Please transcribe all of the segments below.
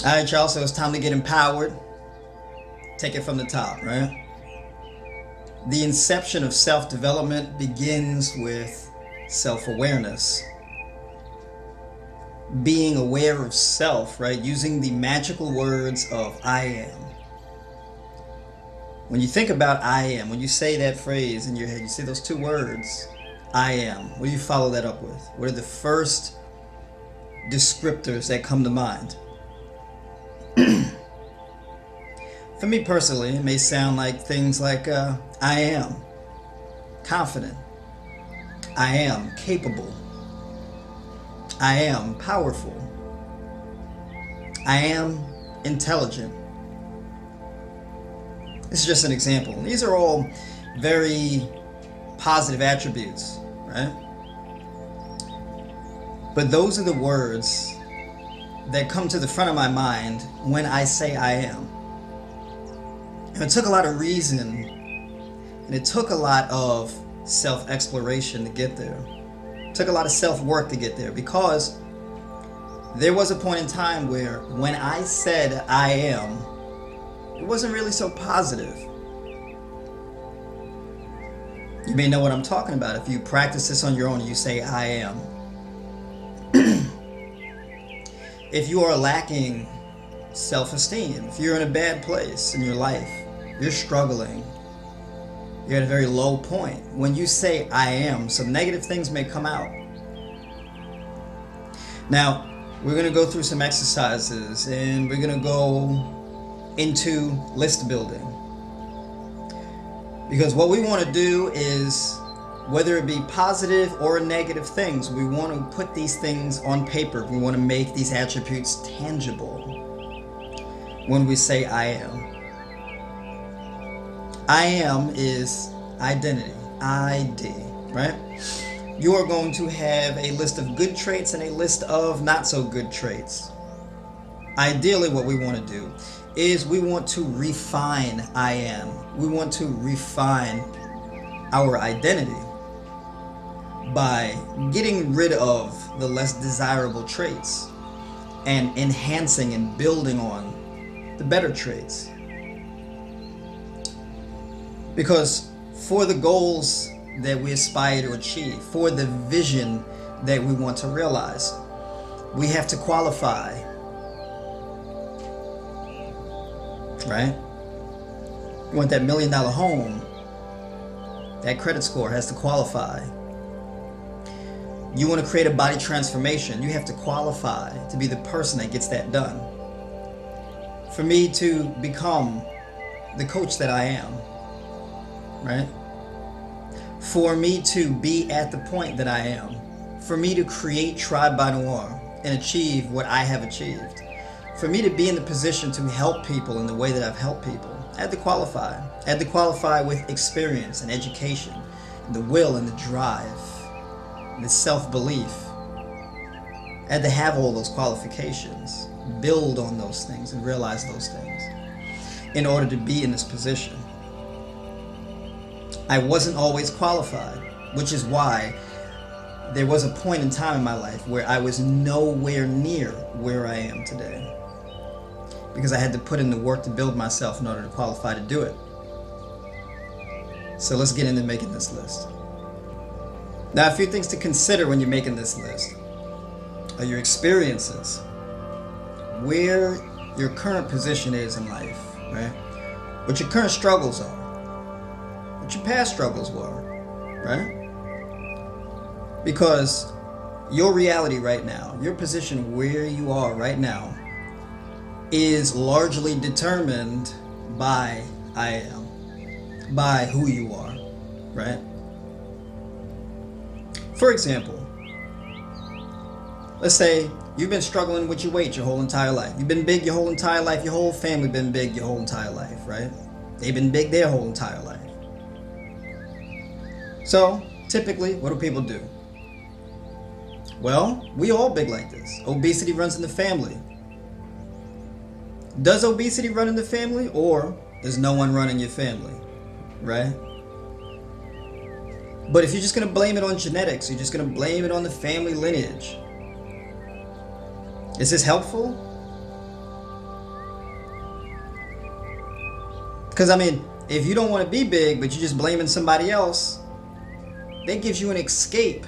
All right, y'all, so it's time to get empowered. Take it from the top, right? The inception of self-development begins with self-awareness. Being aware of self, right? Using the magical words of I am. When you think about I am, when you say that phrase in your head, you say those two words, I am. What do you follow that up with? What are the first descriptors that come to mind? For me personally, it may sound like things like I am confident, I am capable, I am powerful, I am intelligent. This is just an example. These are all very positive attributes, right? But those are the words that come to the front of my mind when I say I am. And it took a lot of reason, and it took a lot of self-exploration to get there. It took a lot of self-work to get there, because there was a point in time where when I said I am, it wasn't really so positive. You may know what I'm talking about if you practice this on your own and you say I am. If you are lacking self-esteem, if you're in a bad place in your life, you're struggling, you're at a very low point, when you say I am, some negative things may come out. Now, we're going to go through some exercises, and we're going to go into list building. Because what we want to do is, whether it be positive or negative things, we want to put these things on paper. We want to make these attributes tangible when we say I am. I am is identity, ID, right? You are going to have a list of good traits and a list of not so good traits. Ideally, what we want to do is we want to refine I am. We want to refine our identity by getting rid of the less desirable traits and enhancing and building on the better traits. Because for the goals that we aspire to achieve, for the vision that we want to realize, we have to qualify, right? You want that $1 million home, that credit score has to qualify. You want to create a body transformation, you have to qualify to be the person that gets that done. For me to become the coach that I am, right? For me to be at the point that I am, for me to create Tribe by Noire and achieve what I have achieved, for me to be in the position to help people in the way that I've helped people, I had to qualify. I had to qualify with experience and education, and the will and the drive, and the self-belief. I had to have all those qualifications, build on those things, and realize those things in order to be in this position. I wasn't always qualified, which is why there was a point in time in my life where I was nowhere near where I am today, because I had to put in the work to build myself in order to qualify to do it. So let's get into making this list. Now, a few things to consider when you're making this list are your experiences, where your current position is in life, right? What your current struggles are, what your past struggles were, right? Because your reality right now, your position where you are right now, is largely determined by I am, by who you are, right? For example, let's say you've been struggling with your weight your whole entire life. You've been big your whole entire life. Your whole family been big your whole entire life, right? They've been big their whole entire life. So, typically, what do people do? Well, we all big like this. Obesity runs in the family. Does obesity run in the family, or does no one run in your family, right? But if you're just going to blame it on genetics, you're just going to blame it on the family lineage, is this helpful? Because, I mean, if you don't want to be big, but you're just blaming somebody else, that gives you an escape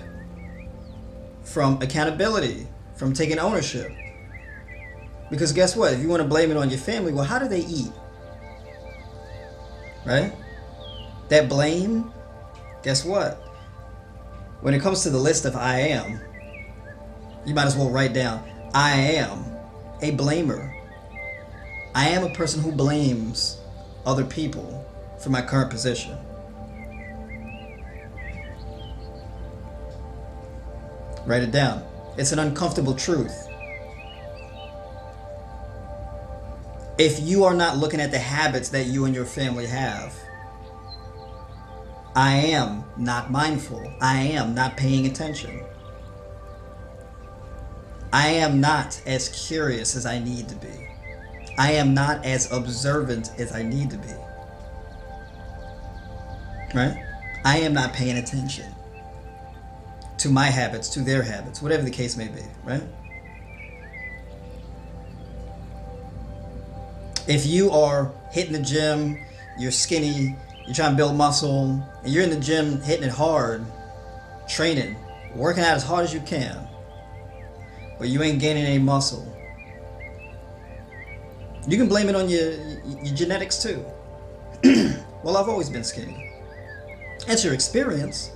from accountability, from taking ownership. Because guess what? If you want to blame it on your family, well, how do they eat? Right? That blame, guess what? When it comes to the list of I am, you might as well write down, I am a blamer. I am a person who blames other people for my current position. Write it down. It's an uncomfortable truth. If you are not looking at the habits that you and your family have, I am not mindful. I am not paying attention. I am not as curious as I need to be. I am not as observant as I need to be. Right? I am not paying attention to my habits, to their habits, whatever the case may be, right? If you are hitting the gym, you're skinny, you're trying to build muscle, and you're in the gym hitting it hard, training, working out as hard as you can, but you ain't gaining any muscle, you can blame it on your genetics too. Well, I've always been skinny. That's your experience.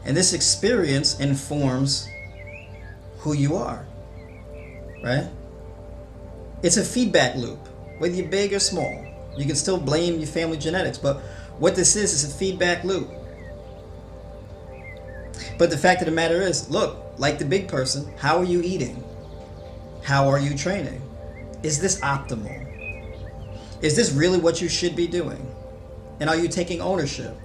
And this experience informs who you are, right? It's a feedback loop. Whether you're big or small, you can still blame your family genetics, but what this is a feedback loop. But the fact of the matter is, look, like the big person, how are you eating? How are you training? Is this optimal? Is this really what you should be doing? And are you taking ownership?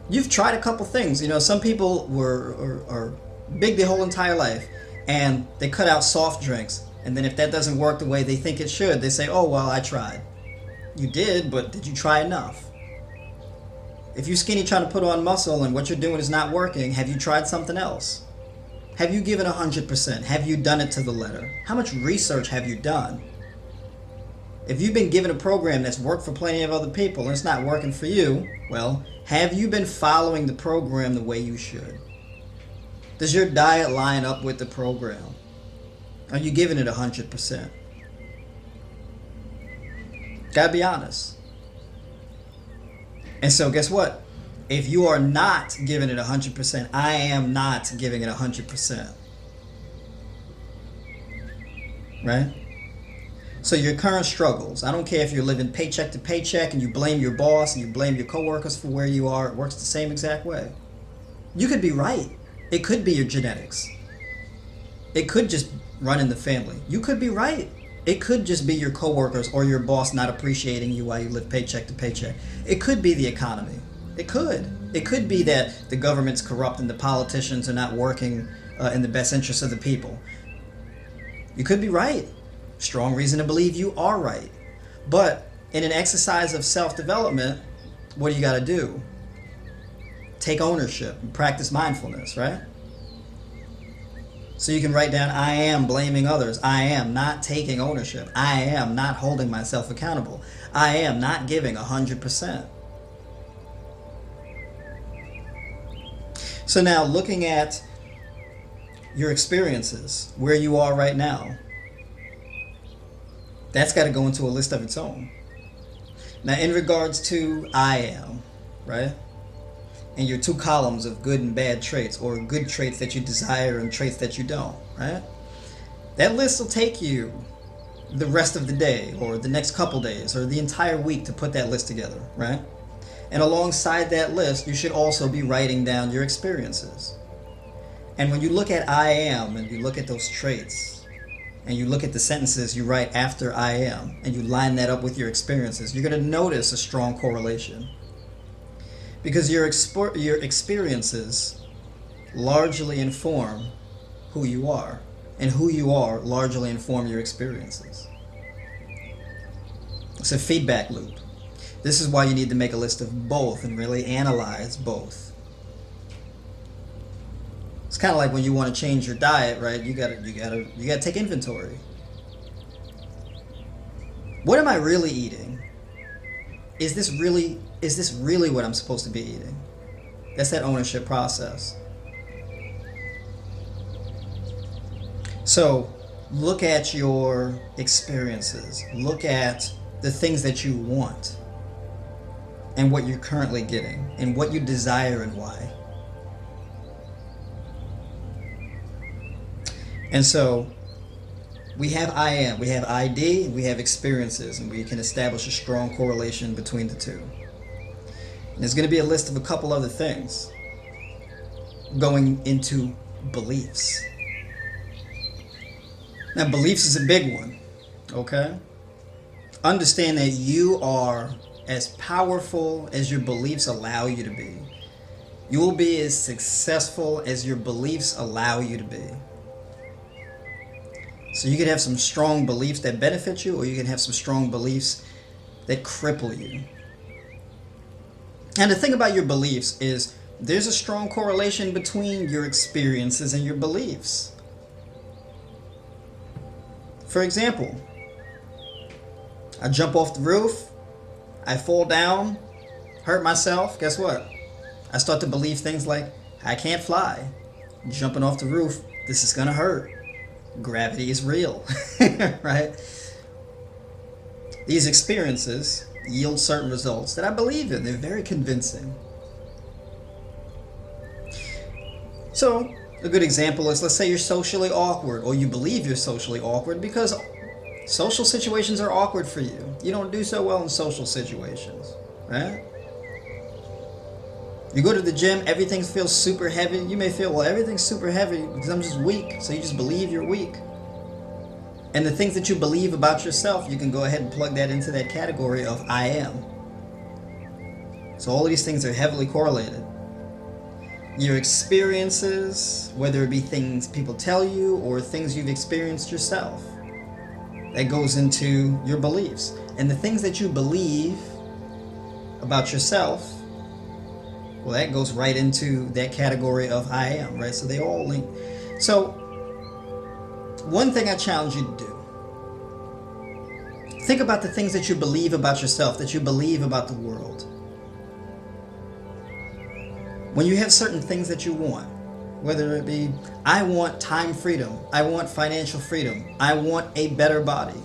You've tried a couple things. You know, some people are big their whole entire life, and they cut out soft drinks. And then if that doesn't work the way they think it should, they say, oh, well, I tried. You did, but did you try enough? If you're skinny trying to put on muscle and what you're doing is not working, have you tried something else? Have you given 100%? Have you done it to the letter? How much research have you done? If you've been given a program that's worked for plenty of other people and it's not working for you, well, have you been following the program the way you should? Does your diet line up with the program? Are you giving it 100%? Gotta be honest. And so guess what? If you are not giving it 100%, I am not giving it 100%. Right? So your current struggles, I don't care if you're living paycheck to paycheck and you blame your boss and you blame your coworkers for where you are, it works the same exact way. You could be right. It could be your genetics. It could just run in the family. You could be right. It could just be your coworkers or your boss not appreciating you while you live paycheck to paycheck. It could be the economy. It could. It could be that the government's corrupt and the politicians are not working in the best interest of the people. You could be right. Strong reason to believe you are right. But in an exercise of self-development, what do you got to do? Take ownership and practice mindfulness, right? So you can write down, I am blaming others. I am not taking ownership. I am not holding myself accountable. I am not giving 100%. So now looking at your experiences, where you are right now, that's got to go into a list of its own. Now in regards to I am, right? And your two columns of good and bad traits, or good traits that you desire and traits that you don't, right? That list will take you the rest of the day or the next couple days or the entire week to put that list together, right? And alongside that list, you should also be writing down your experiences. And when you look at I am and you look at those traits and you look at the sentences you write after I am and you line that up with your experiences, you're going to notice a strong correlation. Because your experiences largely inform who you are, and who you are largely inform your experiences. It's a feedback loop. This is why you need to make a list of both and really analyze both. It's kind of like when you want to change your diet, right? You gotta take inventory. What am I really eating? is this really what I'm supposed to be eating? That's that ownership process. So look at your experiences. Look at the things that you want and what you're currently getting and what you desire and why. And so we have I am, we have ID, we have experiences, and we can establish a strong correlation between the two. And there's going to be a list of a couple other things going into beliefs. Now, beliefs is a big one, okay? Understand that you are as powerful as your beliefs allow you to be. You will be as successful as your beliefs allow you to be. So you can have some strong beliefs that benefit you, or you can have some strong beliefs that cripple you. And the thing about your beliefs is there's a strong correlation between your experiences and your beliefs. For example, I jump off the roof, I fall down, hurt myself. Guess what? I start to believe things like, I can't fly. Jumping off the roof, this is going to hurt. Gravity is real, right? These experiences yield certain results that I believe in. They're very convincing. So, a good example is, let's say you're socially awkward, or you believe you're socially awkward because social situations are awkward for you. You don't do so well in social situations, right? You go to the gym, everything feels super heavy. You may feel, well, everything's super heavy because I'm just weak. So you just believe you're weak. And the things that you believe about yourself, you can go ahead and plug that into that category of I am. So all of these things are heavily correlated. Your experiences, whether it be things people tell you or things you've experienced yourself, that goes into your beliefs. And the things that you believe about yourself, well, that goes right into that category of I am, right? So they all link. So one thing I challenge you to do, think about the things that you believe about yourself, that you believe about the world. When you have certain things that you want, whether it be, I want time freedom, I want financial freedom, I want a better body.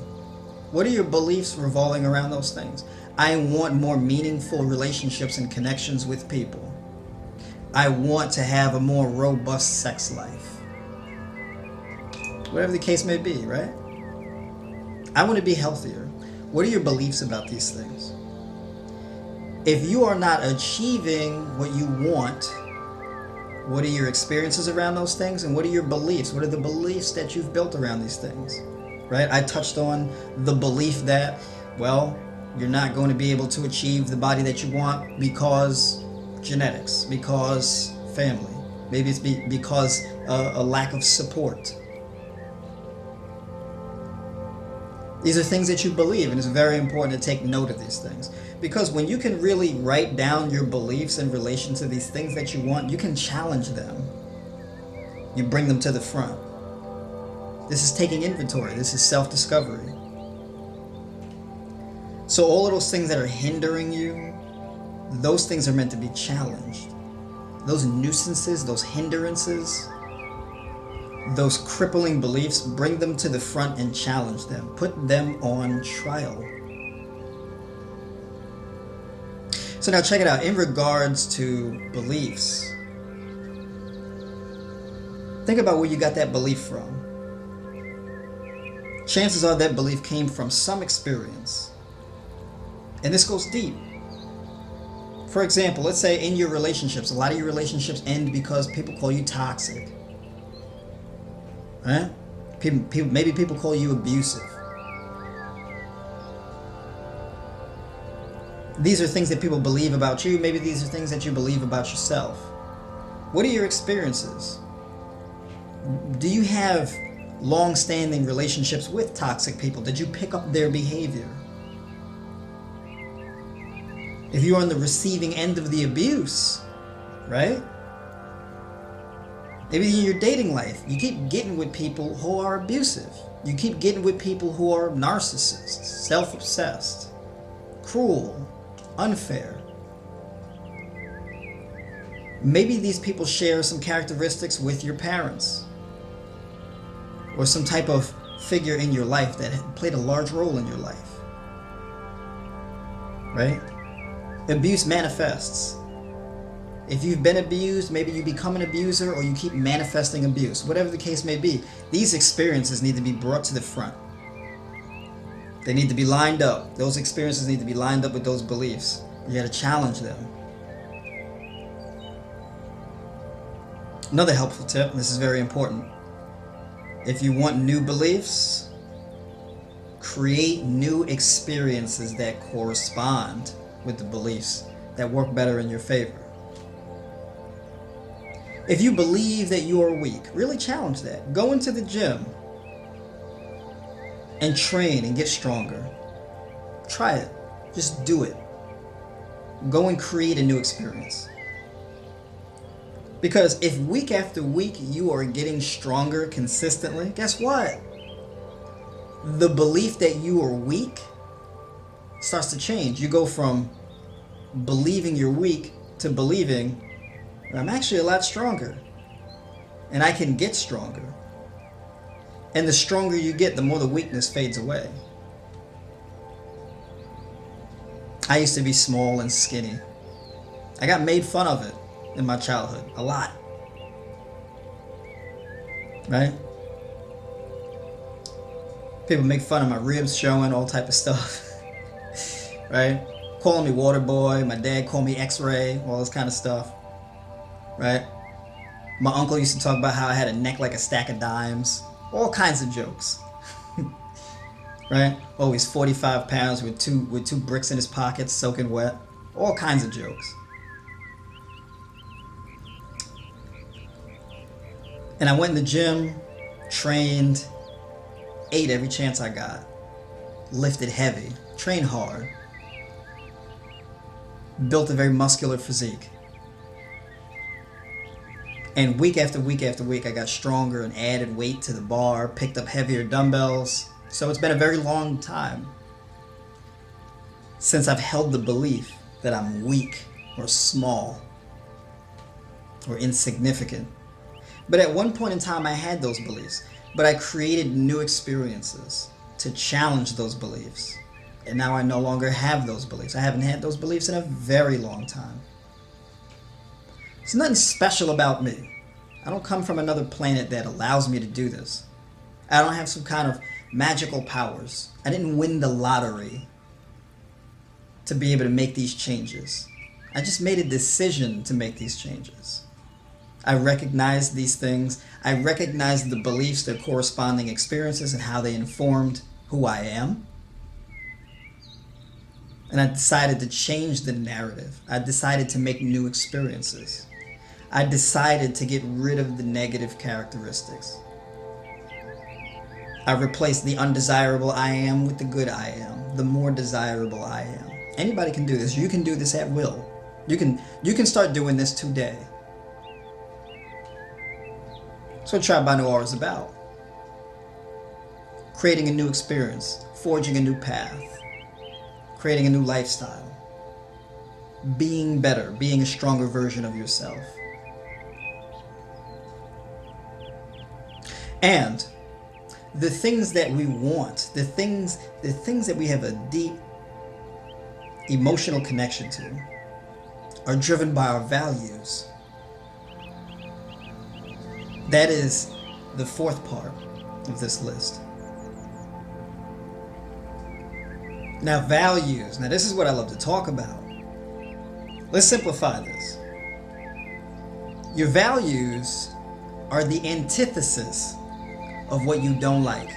What are your beliefs revolving around those things? I want more meaningful relationships and connections with people. I want to have a more robust sex life. Whatever the case may be, right? I want to be healthier. What are your beliefs about these things? If you are not achieving what you want, what are your experiences around those things? And what are your beliefs? What are the beliefs that you've built around these things? Right? I touched on the belief that, well, you're not going to be able to achieve the body that you want because genetics, because family. Maybe it's because a lack of support. These are things that you believe, and it's very important to take note of these things. Because when you can really write down your beliefs in relation to these things that you want, you can challenge them. You bring them to the front. This is taking inventory. This is self-discovery. So all of those things that are hindering you, those things are meant to be challenged. Those nuisances, those hindrances, those crippling beliefs, bring them to the front and challenge them. Put them on trial. So now check it out. In regards to beliefs, think about where you got that belief from. Chances are that belief came from some experience. And this goes deep. For example, let's say in your relationships, a lot of your relationships end because people call you toxic. Right? Maybe people call you abusive. These are things that people believe about you. Maybe these are things that you believe about yourself. What are your experiences? Do you have long-standing relationships with toxic people? Did you pick up their behavior? If you're on the receiving end of the abuse, right? Maybe in your dating life, you keep getting with people who are abusive. You keep getting with people who are narcissists, self-obsessed, cruel, unfair. Maybe these people share some characteristics with your parents or some type of figure in your life that played a large role in your life, right? Abuse manifests. If you've been abused, maybe you become an abuser or you keep manifesting abuse. Whatever the case may be, these experiences need to be brought to the front. They need to be lined up. Those experiences need to be lined up with those beliefs. You got to challenge them. Another helpful tip, this is very important. If you want new beliefs, create new experiences that correspond with the beliefs that work better in your favor. If you believe that you are weak, really challenge that. Go into the gym and train and get stronger. Try it. Just do it. Go and create a new experience. Because if week after week you are getting stronger consistently, guess what? The belief that you are weak starts to change. You go from believing you're weak to believing I'm actually a lot stronger and I can get stronger. And the stronger you get, the more the weakness fades away. I used to be small and skinny. I got made fun of it in my childhood, a lot. Right? People make fun of my ribs showing, all type of stuff. Right? Calling me water boy, my dad called me X-ray, all this kind of stuff. Right? My uncle used to talk about how I had a neck like a stack of dimes. All kinds of jokes. Right? Oh, he's 45 pounds with two bricks in his pockets soaking wet. All kinds of jokes. And I went in the gym, trained, ate every chance I got, lifted heavy, trained hard, built a very muscular physique. And week after week after week, I got stronger and added weight to the bar, picked up heavier dumbbells. So it's been a very long time since I've held the belief that I'm weak or small or insignificant. But at one point in time, I had those beliefs, but I created new experiences to challenge those beliefs. And now I no longer have those beliefs. I haven't had those beliefs in a very long time. There's nothing special about me. I don't come from another planet that allows me to do this. I don't have some kind of magical powers. I didn't win the lottery to be able to make these changes. I just made a decision to make these changes. I recognized these things. I recognized the beliefs, their corresponding experiences, and how they informed who I am. And I decided to change the narrative. I decided to make new experiences. I decided to get rid of the negative characteristics. I replaced the undesirable I am with the good I am, the more desirable I am. Anybody can do this. You can do this at will. You can start doing this today. That's what Tribe by Noire is about. Creating a new experience, forging a new path, creating a new lifestyle, being better, being a stronger version of yourself. And the things that we want, the things that we have a deep emotional connection to are driven by our values. That is the fourth part of this list. Now, values. Now, this is what I love to talk about. Let's simplify this. Your values are the antithesis of what you don't like.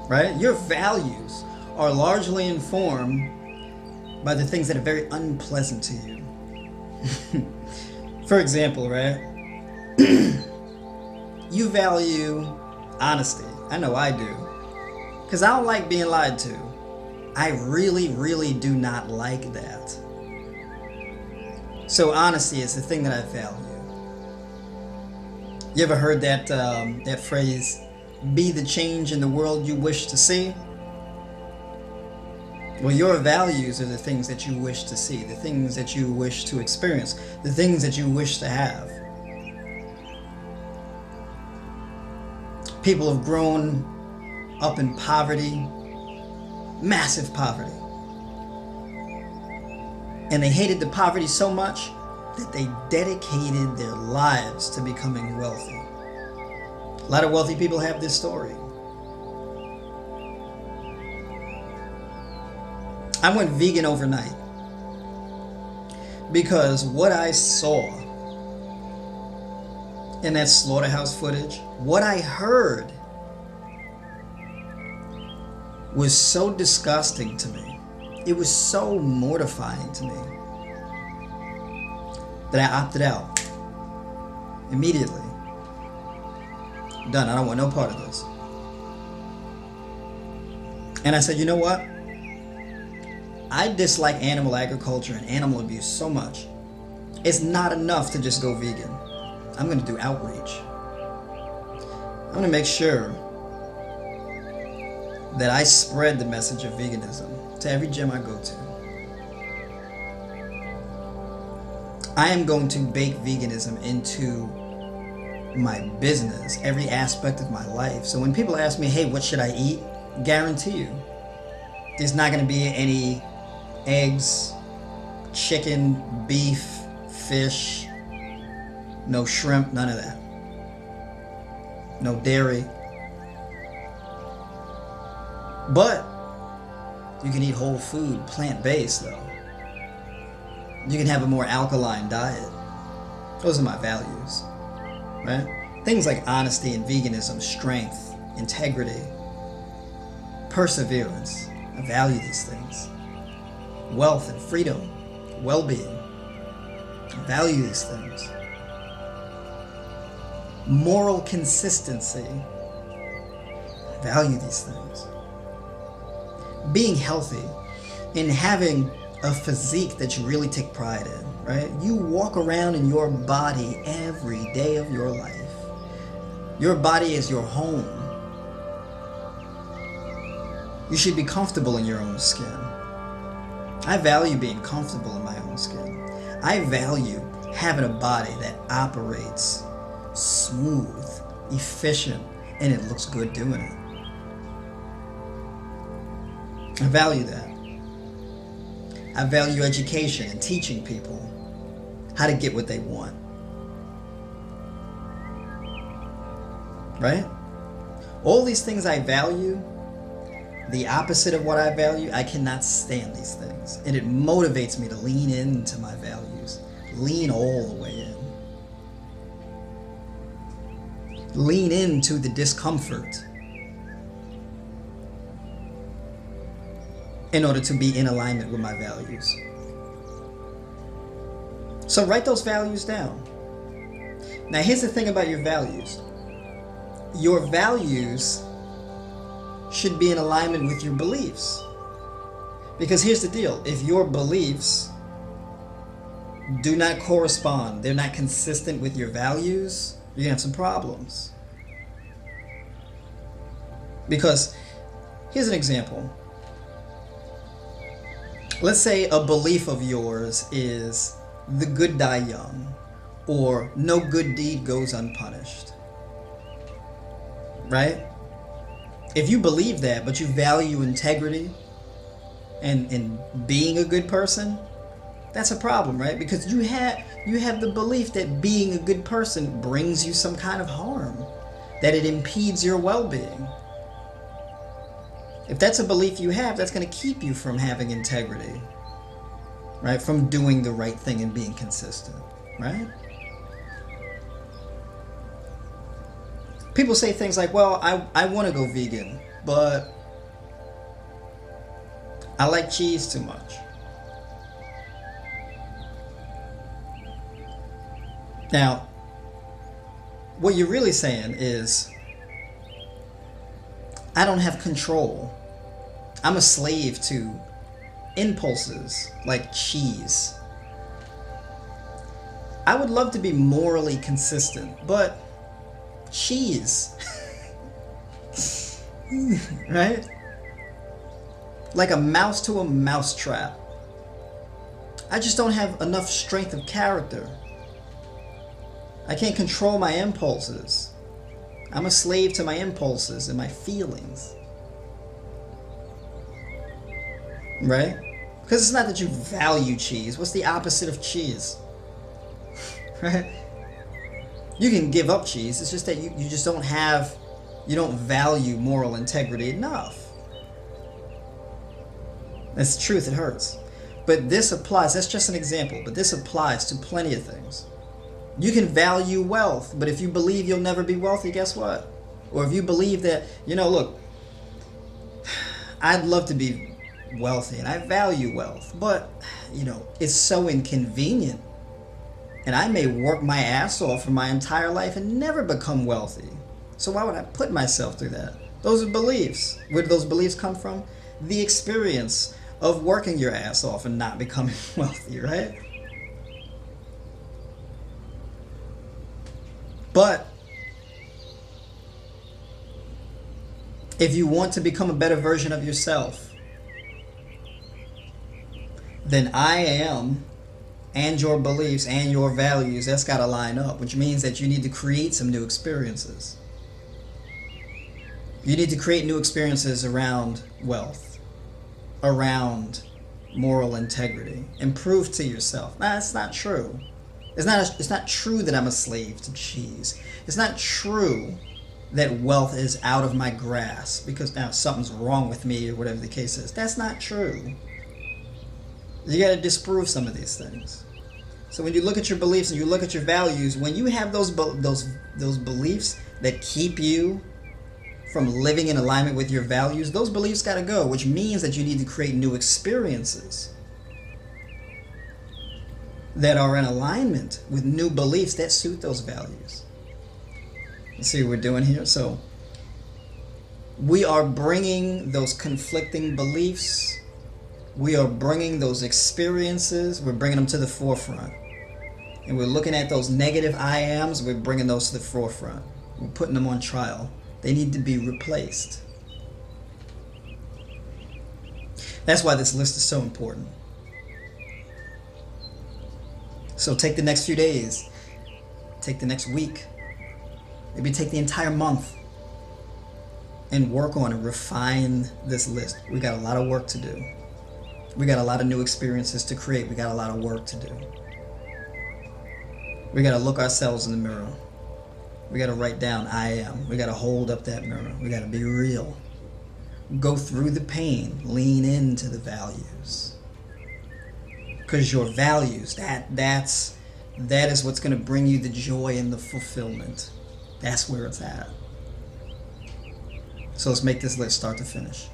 Right? Your values are largely informed by the things that are very unpleasant to you. For example, right? You value honesty. I know I do. Because I don't like being lied to. I really, really do not like that. So honesty is the thing that I value. You ever heard that phrase, be the change in the world you wish to see? Well, your values are the things that you wish to see, the things that you wish to experience, the things that you wish to have. People have grown up in poverty, massive poverty. And they hated the poverty so much that they dedicated their lives to becoming wealthy. A lot of wealthy people have this story. I went vegan overnight because what I saw in that slaughterhouse footage, what I heard was so disgusting to me. It was so mortifying to me that I opted out immediately. Done. I don't want no part of this. And I said, you know what? I dislike animal agriculture and animal abuse so much. It's not enough to just go vegan. I'm going to do outreach. I'm going to make sure that I spread the message of veganism to every gym I go to. I am going to bake veganism into my business, every aspect of my life. So when people ask me, hey, what should I eat? Guarantee you, there's not going to be any eggs, chicken, beef, fish, no shrimp, none of that. No dairy. But you can eat whole food, plant-based though. You can have a more alkaline diet. Those are my values, right? Things like honesty and veganism, strength, integrity, perseverance. I value these things. Wealth and freedom, well-being. I value these things. Moral consistency. I value these things. Being healthy and having a physique that you really take pride in, right? You walk around in your body every day of your life. Your body is your home. You should be comfortable in your own skin. I value being comfortable in my own skin. I value having a body that operates smooth, efficient, and it looks good doing it. I value that. I value education and teaching people how to get what they want. Right? All these things I value, the opposite of what I value, I cannot stand these things. And it motivates me to lean into my values. Lean all the way in. Lean into the discomfort in order to be in alignment with my values. So write those values down. Now here's the thing about your values. Your values should be in alignment with your beliefs. Because here's the deal. If your beliefs do not correspond, they're not consistent with your values, you're gonna have some problems. Because here's an example. Let's say a belief of yours is the good die young, or no good deed goes unpunished. Right? If you believe that, but you value integrity and being a good person, that's a problem, right? Because you have the belief that being a good person brings you some kind of harm, that it impedes your well-being. If that's a belief you have, that's going to keep you from having integrity, right? From doing the right thing and being consistent, right? People say things like, well, I want to go vegan, but I like cheese too much. Now, what you're really saying is, I don't have control. I'm a slave to impulses like cheese. I would love to be morally consistent, but cheese, right? like a mouse to a mousetrap. I just don't have enough strength of character. I can't control my impulses. I'm a slave to my impulses and my feelings. Right? Because it's not that you value cheese. What's the opposite of cheese? Right? You can give up cheese. It's just that you just don't have, you don't value moral integrity enough. That's the truth, it hurts. But this applies, that's just an example, but this applies to plenty of things. You can value wealth, but if you believe you'll never be wealthy, guess what? Or if you believe that, look, I'd love to be wealthy and I value wealth, but, it's so inconvenient. And I may work my ass off for my entire life and never become wealthy. So why would I put myself through that? Those are beliefs. Where do those beliefs come from? The experience of working your ass off and not becoming wealthy, right? But if you want to become a better version of yourself, then I am and your beliefs and your values, that's got to line up, which means that you need to create some new experiences. You need to create new experiences around wealth, around moral integrity, and prove to yourself, it's not true. It's not true that I'm a slave to cheese. It's not true that wealth is out of my grasp because now something's wrong with me or whatever the case is. That's not true. You got to disprove some of these things. So when you look at your beliefs and you look at your values, when you have those beliefs that keep you from living in alignment with your values, those beliefs got to go, which means that you need to create new experiences that are in alignment with new beliefs that suit those values. You see what we're doing here? So we are bringing those conflicting beliefs, we are bringing those experiences, we're bringing them to the forefront. And we're looking at those negative I ams, we're bringing those to the forefront. We're putting them on trial. They need to be replaced. That's why this list is so important. So take the next few days, take the next week, maybe take the entire month and work on and refine this list. We got a lot of work to do. We got a lot of new experiences to create. We got a lot of work to do. We got to look ourselves in the mirror. We got to write down I am. We got to hold up that mirror. We got to be real. Go through the pain. Lean into the values. Because your values, that is what's going to bring you the joy and the fulfillment. That's where it's at. So let's make this list start to finish.